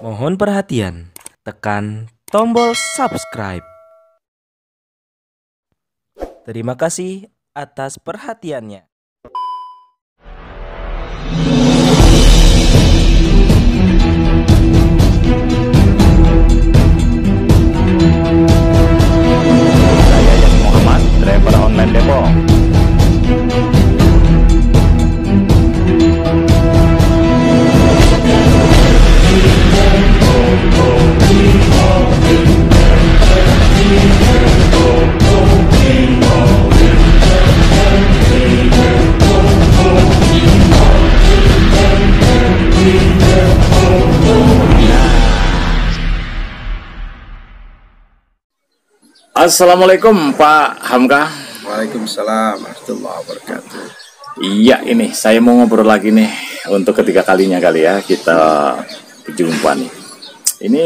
Mohon perhatian, tekan tombol subscribe. Terima kasih atas perhatiannya. Saya Yas Muhammad, driver online Depok. Assalamualaikum Pak Hamka. Waalaikumsalam warahmatullahi wabarakatuh. Iya, ini saya mau ngobrol lagi nih untuk ketiga kalinya kali ya kita berjumpa nih. Ini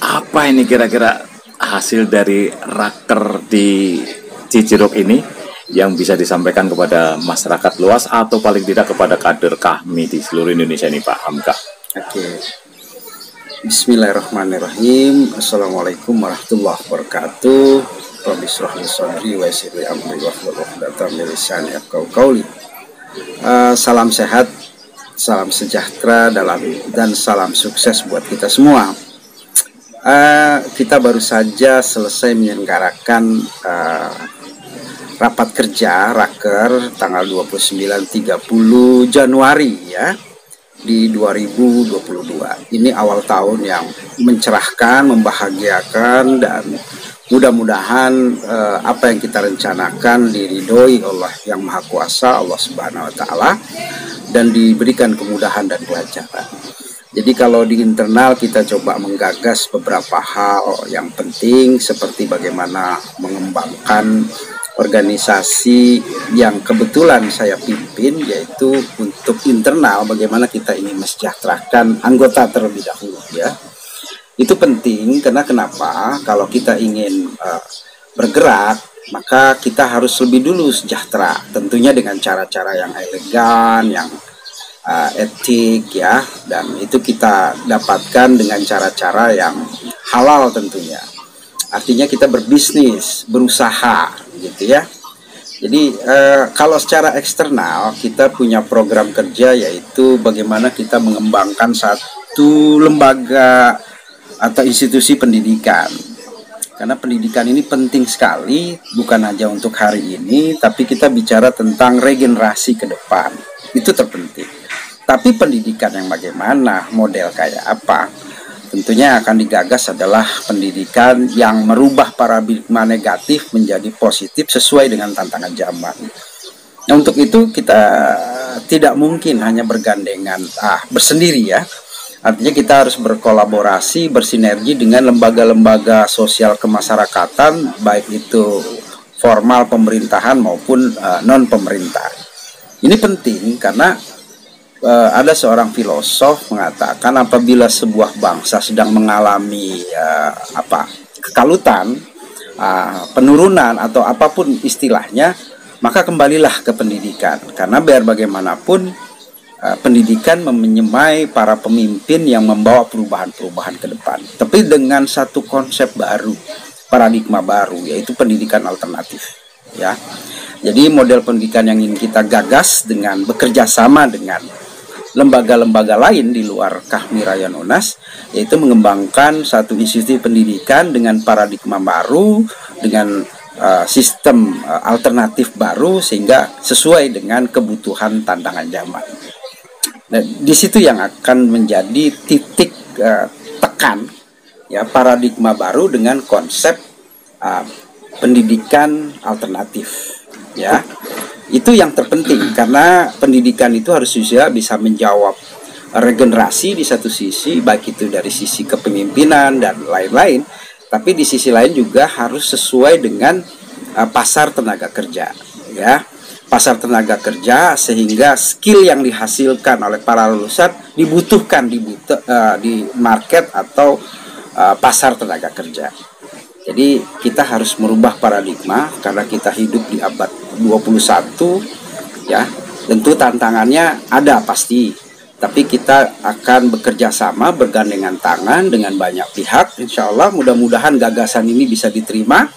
apa ini kira-kira hasil dari raker di Cijeruk ini yang bisa disampaikan kepada masyarakat luas atau paling tidak kepada kader kami di seluruh Indonesia ini Pak Hamka? Oke. Bismillahirrahmanirrahim. Assalamualaikum warahmatullahi wabarakatuh. Rabbi shrah li sadri wa yassir li amri wahlul 'uqdatam min lisani yafqahu qawli. Salam sehat, salam sejahtera dan salam sukses buat kita semua. Kita baru saja selesai menyelenggarakan rapat kerja raker tanggal 29-30 Januari ya di 2022. Ini awal tahun yang mencerahkan, membahagiakan, dan mudah-mudahan apa yang kita rencanakan diridhoi Allah yang Maha Kuasa, Allah Subhanahu wa taala, dan diberikan kemudahan dan kelancaran. Jadi kalau di internal kita coba menggagas beberapa hal yang penting seperti bagaimana mengembangkan organisasi yang kebetulan saya pimpin, yaitu untuk internal bagaimana kita ingin mesejahterakan anggota terlebih dahulu ya. Itu penting karena kenapa? Kalau kita ingin bergerak, maka kita harus lebih dulu sejahtera, tentunya dengan cara-cara yang elegan, yang etik ya, dan itu kita dapatkan dengan cara-cara yang halal tentunya. Artinya kita berbisnis, berusaha gitu ya. Jadi kalau secara eksternal kita punya program kerja, yaitu bagaimana kita mengembangkan satu lembaga atau institusi pendidikan. Karena pendidikan ini penting sekali, bukan hanya untuk hari ini, tapi kita bicara tentang regenerasi ke depan. Itu terpenting. Tapi pendidikan yang bagaimana, model kayak apa? Tentunya akan digagas adalah pendidikan yang merubah paradigma negatif menjadi positif sesuai dengan tantangan zaman. Nah, untuk itu kita tidak mungkin hanya bergandengan bersendiri ya. Artinya kita harus berkolaborasi, bersinergi dengan lembaga-lembaga sosial kemasyarakatan, baik itu formal pemerintahan maupun non pemerintah. Ini penting karena ada seorang filosof mengatakan apabila sebuah bangsa sedang mengalami kekalutan, penurunan atau apapun istilahnya, maka kembalilah ke pendidikan. Karena biar bagaimanapun pendidikan menyemai para pemimpin yang membawa perubahan-perubahan ke depan. Tapi dengan satu konsep baru, paradigma baru, yaitu pendidikan alternatif. Ya, jadi model pendidikan yang ingin kita gagas dengan bekerja sama dengan lembaga-lembaga lain di luar Kahmi Raya Unas, yaitu mengembangkan satu institusi pendidikan dengan paradigma baru, dengan sistem alternatif baru sehingga sesuai dengan kebutuhan tantangan zaman. Nah, di situ yang akan menjadi titik tekan ya, paradigma baru dengan konsep pendidikan alternatif ya. Itu yang terpenting karena pendidikan itu harus bisa menjawab regenerasi di satu sisi, baik itu dari sisi kepemimpinan dan lain-lain, tapi di sisi lain juga harus sesuai dengan pasar tenaga kerja ya. Pasar tenaga kerja sehingga skill yang dihasilkan oleh para lulusan dibutuhkan di market atau pasar tenaga kerja. Jadi kita harus merubah paradigma karena kita hidup di abad 21 ya. Tentu tantangannya ada pasti, Tapi kita akan bekerja sama, bergandengan tangan dengan banyak pihak. Insya Allah mudah-mudahan gagasan ini bisa diterima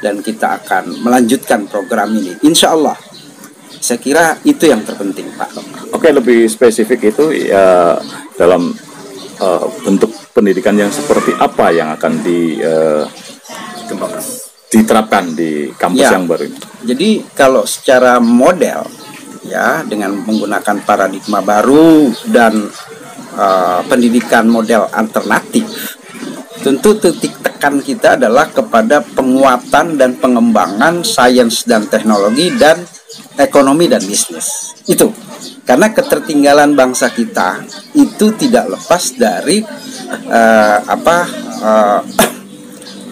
dan kita akan melanjutkan program ini. Insya Allah. Saya kira itu yang terpenting, Pak. Oke, lebih spesifik itu ya dalam bentuk pendidikan yang seperti apa yang akan diterapkan di kampus Ya. yang baru ini? Jadi kalau secara model ya dengan menggunakan paradigma baru dan pendidikan model alternatif, tentu titik tekan kita adalah kepada penguatan dan pengembangan sains dan teknologi dan ekonomi dan bisnis. Itu karena ketertinggalan bangsa kita itu tidak lepas dari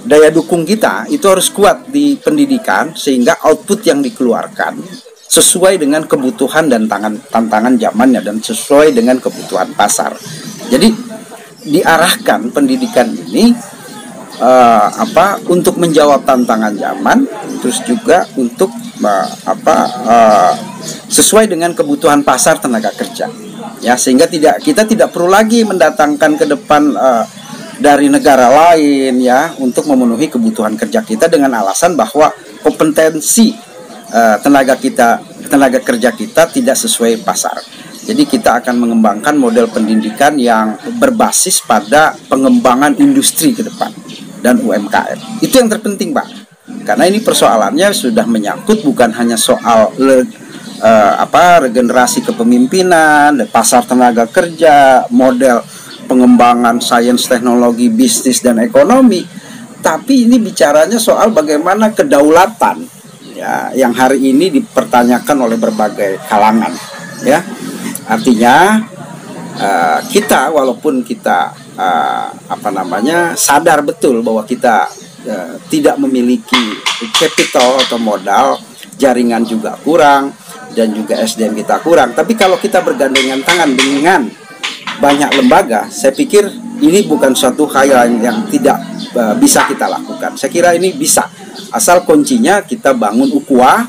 daya dukung kita itu harus kuat di pendidikan sehingga output yang dikeluarkan sesuai dengan kebutuhan dan tantangan zamannya dan sesuai dengan kebutuhan pasar. Jadi diarahkan pendidikan ini untuk menjawab tantangan zaman, terus juga untuk sesuai dengan kebutuhan pasar tenaga kerja. Ya, sehingga kita tidak perlu lagi mendatangkan ke depan dari negara lain ya untuk memenuhi kebutuhan kerja kita dengan alasan bahwa kompetensi tenaga kerja kita tidak sesuai pasar. Jadi kita akan mengembangkan model pendidikan yang berbasis pada pengembangan industri ke depan dan UMKM. Itu yang terpenting, Pak. Karena ini persoalannya sudah menyangkut bukan hanya soal regenerasi kepemimpinan, pasar tenaga kerja, model pengembangan sains, teknologi, bisnis dan ekonomi, tapi ini bicaranya soal bagaimana kedaulatan ya yang hari ini dipertanyakan oleh berbagai kalangan ya. Artinya kita walaupun kita sadar betul bahwa kita tidak memiliki capital atau modal, jaringan juga kurang dan juga SDM kita kurang, tapi kalau kita bergandengan tangan dengan banyak lembaga, saya pikir ini bukan suatu hal yang tidak bisa kita lakukan. Saya kira ini bisa, asal kuncinya kita bangun ukhuwah,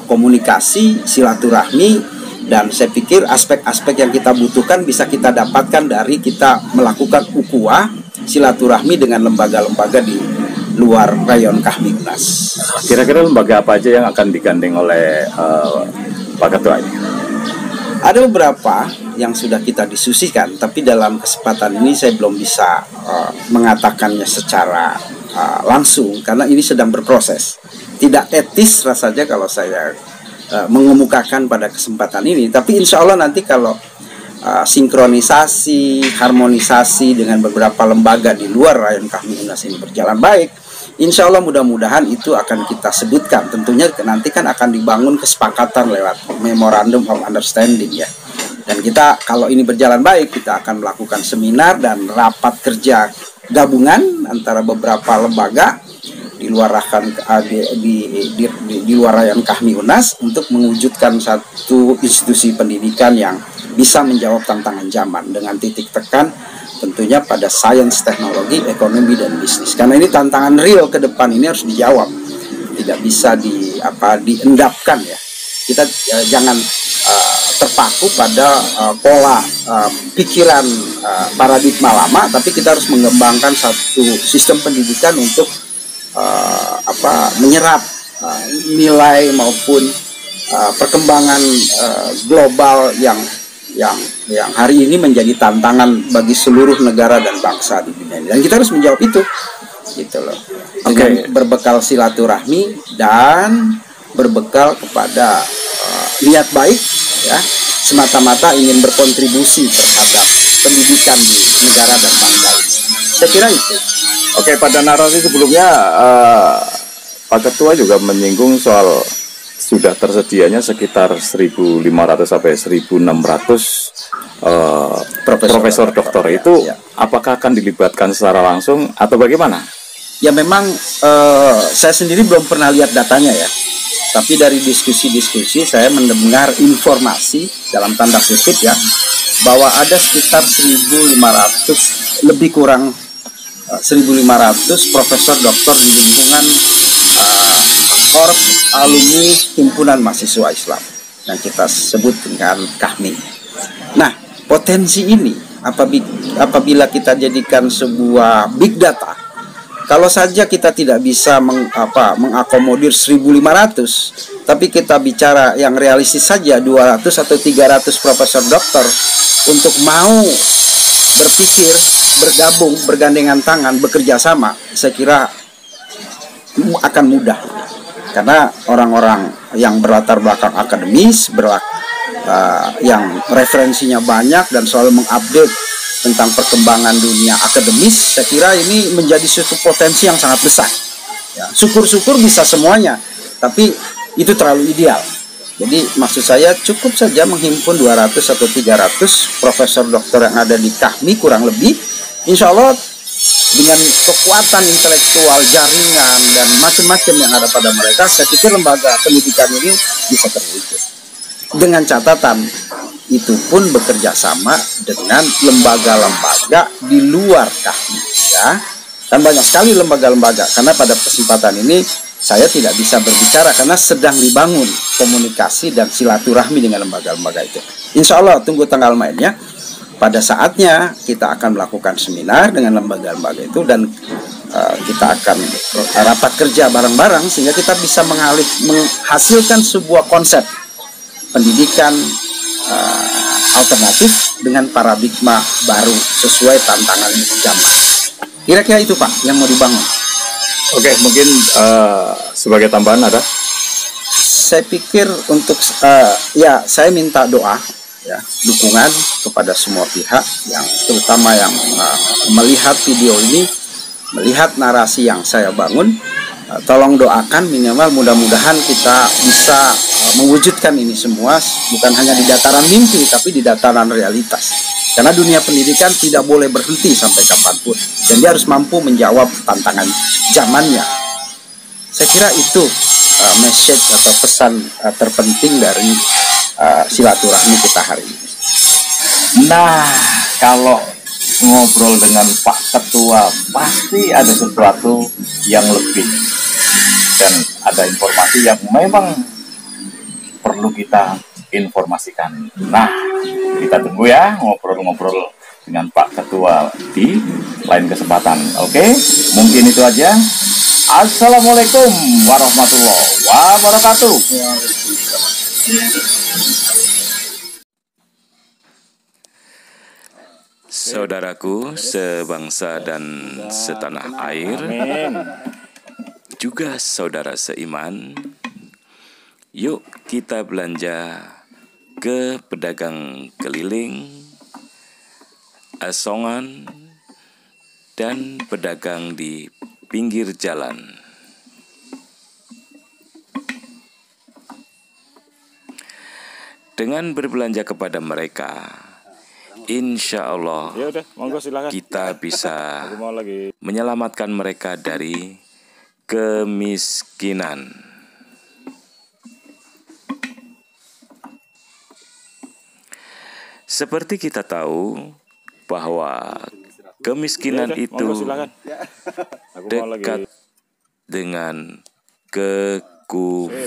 komunikasi, silaturahmi, dan saya pikir aspek-aspek yang kita butuhkan bisa kita dapatkan dari kita melakukan ukhuwah, silaturahmi dengan lembaga-lembaga di luar rayon Kahmi Unas. Kira-kira lembaga apa aja yang akan digandeng oleh Pak Ketua ini? Ada beberapa yang sudah kita diskusikan, tapi dalam kesempatan ini saya belum bisa mengatakannya secara langsung karena ini sedang berproses. Tidak etis rasanya kalau saya mengemukakan pada kesempatan ini, tapi insya Allah nanti kalau sinkronisasi, harmonisasi dengan beberapa lembaga di luar rayon Kahmi Unas ini berjalan baik, insya Allah mudah-mudahan itu akan kita sebutkan. Tentunya nanti kan akan dibangun kesepakatan lewat Memorandum of Understanding ya. Dan kita kalau ini berjalan baik, kita akan melakukan seminar dan rapat kerja gabungan antara beberapa lembaga di luar rayon Kahmi Unas untuk mewujudkan satu institusi pendidikan yang bisa menjawab tantangan zaman dengan titik tekan tentunya pada sains, teknologi, ekonomi dan bisnis. Karena ini tantangan real ke depan ini harus dijawab. Tidak bisa diendapkan ya. Kita jangan terpaku pada pola pikiran paradigma lama, tapi kita harus mengembangkan satu sistem pendidikan untuk menyerap nilai maupun perkembangan global yang hari ini menjadi tantangan bagi seluruh negara dan bangsa di dunia ini. Dan kita harus menjawab itu, gitu loh. Dengan berbekal silaturahmi dan berbekal kepada niat baik, ya, semata-mata ingin berkontribusi terhadap pendidikan di negara dan bangsa ini. Saya kira itu. Oke, pada narasi sebelumnya Pak Ketua juga menyinggung soal sudah tersedianya sekitar 1.500 sampai 1.600 profesor doktor itu ya. Apakah akan dilibatkan secara langsung atau bagaimana? Ya memang saya sendiri belum pernah lihat datanya ya. Tapi dari diskusi-diskusi saya mendengar informasi dalam tanda kutip ya bahwa ada sekitar 1.500 lebih kurang 1.500 profesor doktor di lingkungan Korps Alumni Himpunan Mahasiswa Islam yang kita sebut dengan Kahmi. Nah, potensi ini apabila kita jadikan sebuah big data, kalau saja kita tidak bisa mengakomodir 1.500, tapi kita bicara yang realistis saja 200 atau 300 profesor dokter untuk mau berpikir, bergabung, bergandengan tangan, bekerja sama, saya kira akan mudah. Karena orang-orang yang berlatar belakang akademis, yang referensinya banyak dan selalu mengupdate tentang perkembangan dunia akademis, saya kira ini menjadi suatu potensi yang sangat besar. Ya, syukur-syukur bisa semuanya, tapi itu terlalu ideal. Jadi maksud saya cukup saja menghimpun 200 atau 300 profesor dokter yang ada di KAHMI kurang lebih, insya Allah dengan kekuatan intelektual, jaringan, dan macam-macam yang ada pada mereka, saya pikir lembaga pendidikan ini bisa terwujud. Dengan catatan, itu pun bekerja sama dengan lembaga-lembaga di luar KAHMI. Ya. Dan banyak sekali lembaga-lembaga, karena pada kesempatan ini saya tidak bisa berbicara karena sedang dibangun komunikasi dan silaturahmi dengan lembaga-lembaga itu. Insya Allah tunggu tanggal mainnya. Pada saatnya kita akan melakukan seminar dengan lembaga-lembaga itu, dan kita akan rapat kerja bareng-bareng sehingga kita bisa menghasilkan sebuah konsep pendidikan alternatif dengan paradigma baru sesuai tantangan zaman. Kira-kira itu Pak yang mau dibangun. Oke, mungkin sebagai tambahan ada? Saya pikir untuk ya saya minta doa, ya, dukungan kepada semua pihak, yang terutama yang melihat video ini, melihat narasi yang saya bangun. Tolong doakan, minimal mudah-mudahan kita bisa mewujudkan ini semua bukan hanya di dataran mimpi tapi di dataran realitas. Karena dunia pendidikan tidak boleh berhenti sampai kapanpun, dan dia harus mampu menjawab tantangan zamannya. Saya kira itu message atau pesan terpenting dari silaturahmi kita hari ini. Nah, kalau ngobrol dengan Pak Ketua pasti ada sesuatu yang lebih, dan ada informasi yang memang perlu kita informasikan. Nah, kita tunggu ya ngobrol-ngobrol dengan Pak Ketua di lain kesempatan. Oke, mungkin itu aja. Assalamualaikum warahmatullahi wabarakatuh. Saudaraku sebangsa dan setanah air, juga saudara seiman, yuk kita belanja ke pedagang keliling, asongan, dan pedagang di pinggir jalan. Dengan berbelanja kepada mereka, insya Allah kita bisa menyelamatkan mereka dari kemiskinan. Seperti kita tahu bahwa kemiskinan itu dekat dengan kekufuran.